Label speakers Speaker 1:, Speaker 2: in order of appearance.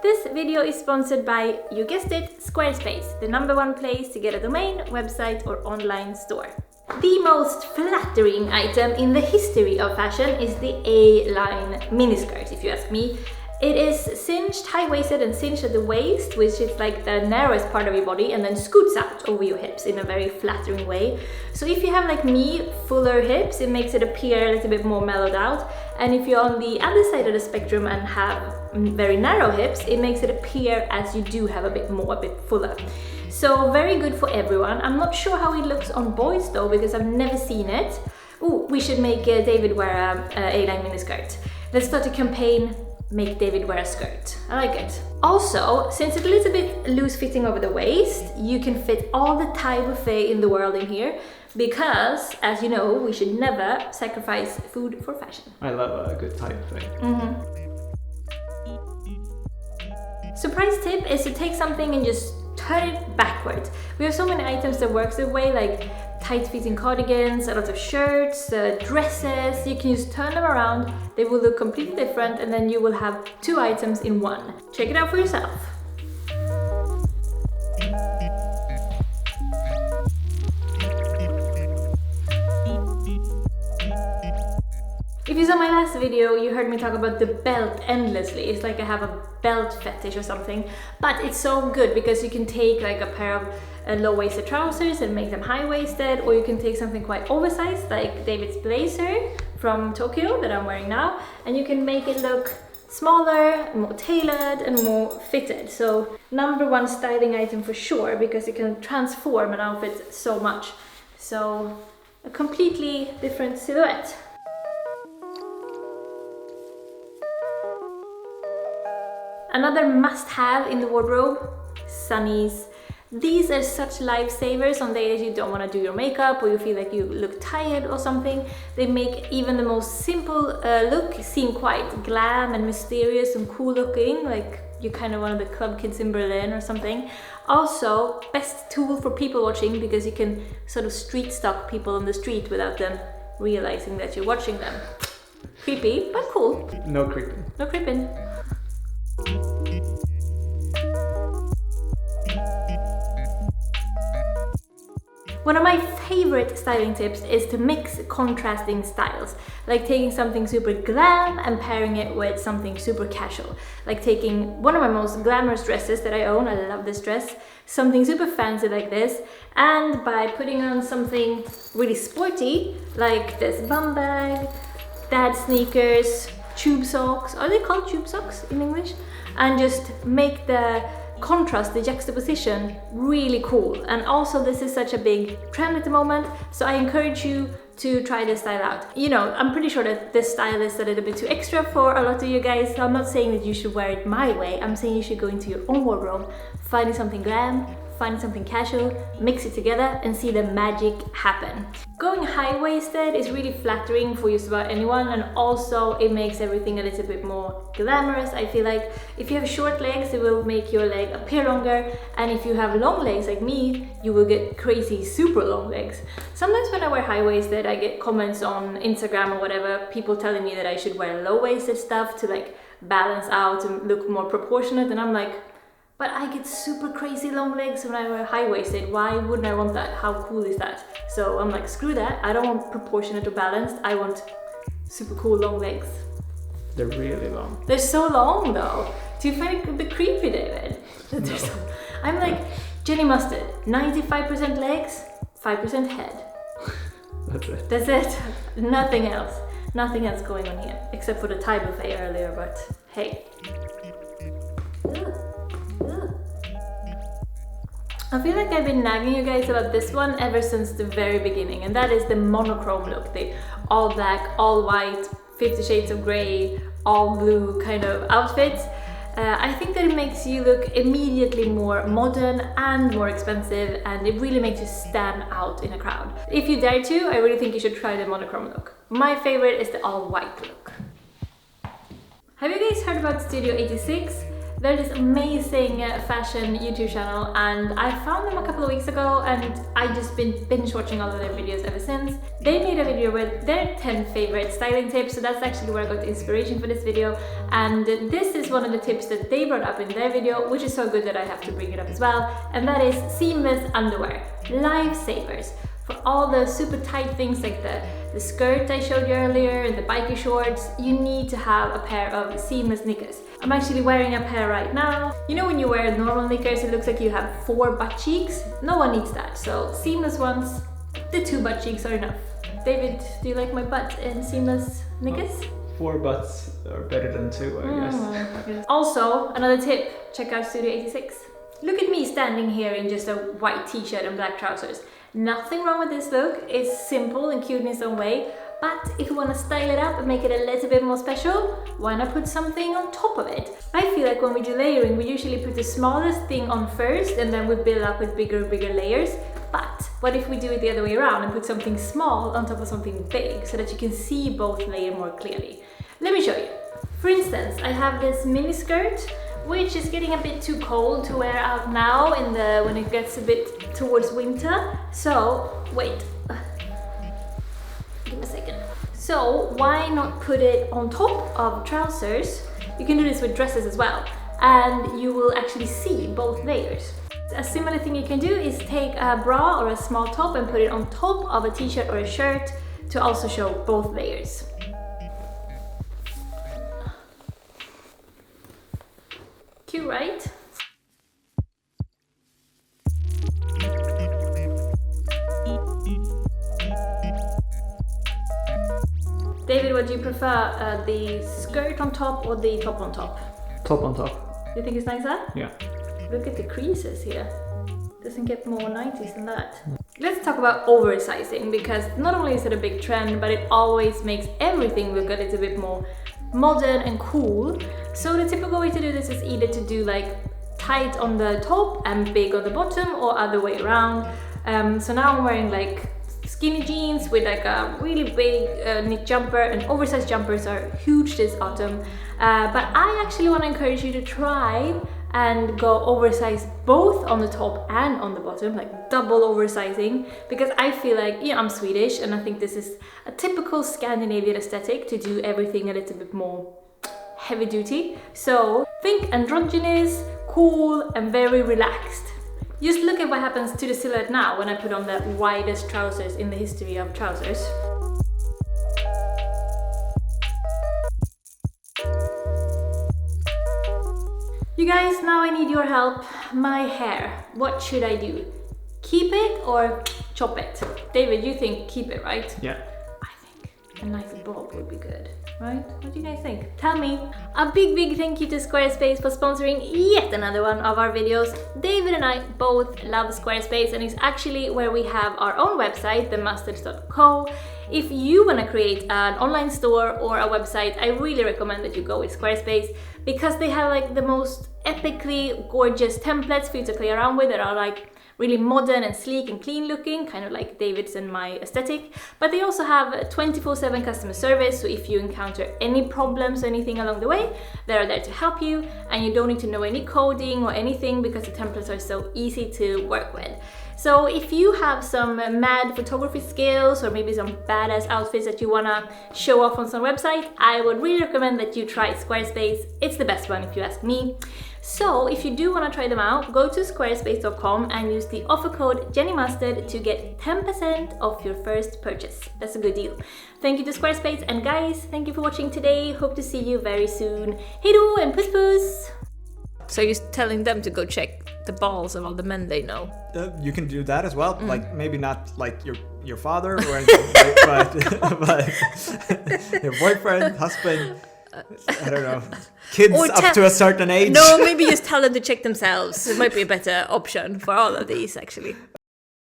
Speaker 1: This video is sponsored by, you guessed it, Squarespace, the #1 place to get a domain, website or online store. The most flattering item in the history of fashion is the Aline Miniskirt, if you ask me. It is cinched, high-waisted and cinched at the waist, which is like the narrowest part of your body, and then scoots out over your hips in a very flattering way. So if you have, like me, fuller hips, it makes it appear a little bit more mellowed out. And if you're on the other side of the spectrum and have very narrow hips, it makes it appear as you do have a bit fuller. So very good for everyone. I'm not sure how it looks on boys though, because I've never seen it. Ooh, we should make David wear a A-line miniskirt. Let's start a campaign. Make David wear a skirt. I like it. Also, since it's a little bit loose fitting over the waist, you can fit all the Thai buffet in the world in here, because, as you know, we should never sacrifice food for fashion.
Speaker 2: I love a good Thai buffet.
Speaker 1: Surprise tip is to take something and just turn it backwards. We have so many items that works that way, like tight-fitting cardigans, a lot of shirts, dresses. You can just turn them around, they will look completely different, and then you will have 2 items in one. Check it out for yourself. If you saw my last video, you heard me talk about the belt endlessly. It's like I have a belt fetish or something, but it's so good because you can take like a pair of low-waisted trousers and make them high-waisted, or you can take something quite oversized like David's blazer from Tokyo that I'm wearing now, and you can make it look smaller, more tailored and more fitted. So #1 styling item for sure, because it can transform an outfit so much. So a completely different silhouette. Another must-have in the wardrobe, sunnies. These are such lifesavers on days you don't want to do your makeup or you feel like you look tired or something. They make even the most simple look seem quite glam and mysterious and cool looking, like you're kind of one of the club kids in Berlin or something. Also, best tool for people watching, because you can sort of street stalk people on the street without them realizing that you're watching them. Creepy, but cool.
Speaker 2: No creeping.
Speaker 1: No creeping. One of my favorite styling tips is to mix contrasting styles, like taking something super glam and pairing it with something super casual. Like taking one of my most glamorous dresses that I own, I love this dress, something super fancy like this, and by putting on something really sporty, like this bum bag, dad sneakers, tube socks, are they called tube socks in English? And just make the contrast, the juxtaposition, really cool. And also this is such a big trend at the moment, so I encourage you to try this style out. You know, I'm pretty sure that this style is a little bit too extra for a lot of you guys, so I'm not saying that you should wear it my way. I'm saying you should go into your own wardrobe, finding something glam, finding something casual, mix it together and see the magic happen. Going high-waisted is really flattering for just about anyone, and also it makes everything a little bit more glamorous. I feel like if you have short legs, it will make your leg appear longer, and if you have long legs like me, you will get crazy super long legs. Sometimes when I wear high-waisted, I get comments on Instagram or whatever, people telling me that I should wear low-waisted stuff to like balance out and look more proportionate, and I'm like, but I get super crazy long legs when I wear high-waisted. Why wouldn't I want that? How cool is that? So I'm like, screw that. I don't want proportionate or balanced. I want super cool long legs.
Speaker 2: They're really long.
Speaker 1: They're so long though. Do you find it a bit creepy, David?
Speaker 2: No.
Speaker 1: I'm like Jenny Mustard. 95% legs, 5% head.
Speaker 2: That's it.
Speaker 1: That's it. Nothing else. Nothing else going on here. Except for the Thai buffet earlier, but hey. I feel like I've been nagging you guys about this one ever since the very beginning, and that is the monochrome look, the all black, all white, 50 shades of grey, all blue kind of outfits. I think that it makes you look immediately more modern and more expensive, and it really makes you stand out in a crowd. If you dare to, I really think you should try the monochrome look. My favorite is the all white look. Have you guys heard about Studio 86? They're this amazing fashion YouTube channel, and I found them a couple of weeks ago and I just been binge watching all of their videos ever since. They made a video with their 10 favorite styling tips, so that's actually where I got the inspiration for this video, and this is one of the tips that they brought up in their video, which is so good that I have to bring it up as well, and that is seamless underwear. Lifesavers. For all the super tight things like the skirt I showed you earlier and the biker shorts, you need to have a pair of seamless knickers. I'm actually wearing a pair right now. You know when you wear normal knickers it looks like you have 4 butt cheeks? No one needs that, so seamless ones, the 2 butt cheeks are enough. David, do you like my butt in seamless knickers?
Speaker 2: 4 butts are better than 2, I guess.
Speaker 1: Also, another tip, check out Studio 86. Look at me standing here in just a white t-shirt and black trousers. Nothing wrong with this look, it's simple and cute in its own way, but if you want to style it up and make it a little bit more special, why not put something on top of it? I feel like when we do layering, we usually put the smallest thing on first and then we build up with bigger and bigger layers. But what if we do it the other way around and put something small on top of something big so that you can see both layers more clearly? Let me show you. For instance, I have this mini skirt, which is getting a bit too cold to wear out now when it gets a bit towards winter. So, wait. Give me a second. So, why not put it on top of trousers? You can do this with dresses as well, and you will actually see both layers. A similar thing you can do is take a bra or a small top and put it on top of a t-shirt or a shirt to also show both layers. Cute, right? David, what do you prefer? The skirt on top or the top on top?
Speaker 2: Top on top.
Speaker 1: You think it's nicer?
Speaker 2: Yeah.
Speaker 1: Look at the creases here. Doesn't get more 90s than that. Let's talk about oversizing, because not only is it a big trend, but it always makes everything look a little bit more modern and cool. So the typical way to do this is either to do like tight on the top and big on the bottom, or other way around. So now I'm wearing like skinny jeans with like a really big knit jumper, and oversized jumpers are huge this autumn. But I actually want to encourage you to try and go oversized both on the top and on the bottom, like double oversizing, because I feel like, you know, I'm Swedish and I think this is a typical Scandinavian aesthetic to do everything a little bit more heavy duty. So think androgynous, cool and very relaxed. Just look at what happens to the silhouette now when I put on the widest trousers in the history of trousers. You guys, now I need your help. My hair, what should I do? Keep it or chop it? David, you think keep it, right?
Speaker 2: Yeah.
Speaker 1: I think a nice bob would be good, right? What do you guys think? Tell me. A big thank you to Squarespace for sponsoring yet another one of our videos. David and I both love Squarespace, and it's actually where we have our own website, themustards.co. If you want to create an online store or a website, I really recommend that you go with Squarespace, because they have like the most epically gorgeous templates for you to play around with that are like really modern and sleek and clean looking, kind of like David's and my aesthetic. But they also have 24/7 customer service, so if you encounter any problems or anything along the way, they're there to help you, and you don't need to know any coding or anything because the templates are so easy to work with. So if you have some mad photography skills or maybe some badass outfits that you wanna show off on some website, I would really recommend that you try Squarespace. It's the best one if you ask me. So if you do want to try them out, go to squarespace.com and use the offer code JennyMustard to get 10% off your first purchase. That's a good deal. Thank you to Squarespace, and guys, thank you for watching today. Hope to see you very soon. Hey do and puss puss! So you're telling them to go check the balls of all the men they know?
Speaker 3: You can do that as well. Like maybe not like your father or anything, but your boyfriend, husband, I don't know, kids up to a certain age.
Speaker 1: No, maybe just tell them to check themselves. It might be a better option for all of these, actually.